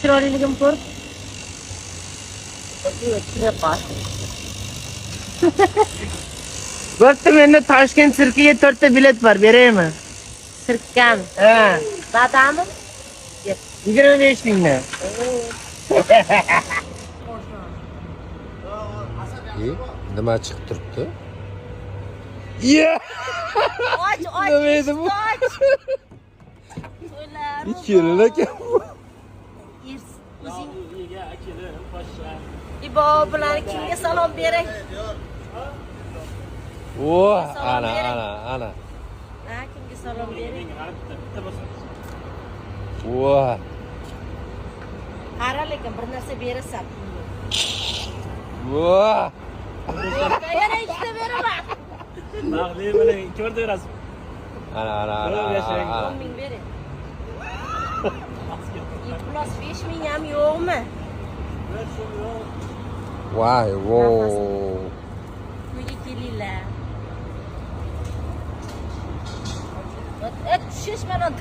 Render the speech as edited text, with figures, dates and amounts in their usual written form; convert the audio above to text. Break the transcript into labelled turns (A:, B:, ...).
A: Chiroyligim ko'r.
B: Bo'pti, menda Toshkent sirkiga 4 ta bilet bor, beraymi?
A: Sirkkan.
B: Ha,
A: Datami?
B: 25 mingdan.
C: Nima chiqib turibdi?
A: Och,
C: Nima edi bu?
A: To'ylar.
C: Kelin ekan bu.
A: O'zing Ibo bilan kimga salom bering?
C: Ana.
A: Ha, kimga salom bering? Qara lekin bir narsa berasan. Yana ikkita beraman.
D: Maqli mana 2 marta berasiz.
C: Ana.
A: 10 ming bering. Plus 5 ming ham yo'qmi?
C: Voy.
A: Uyga kelinglar. Tushish bilan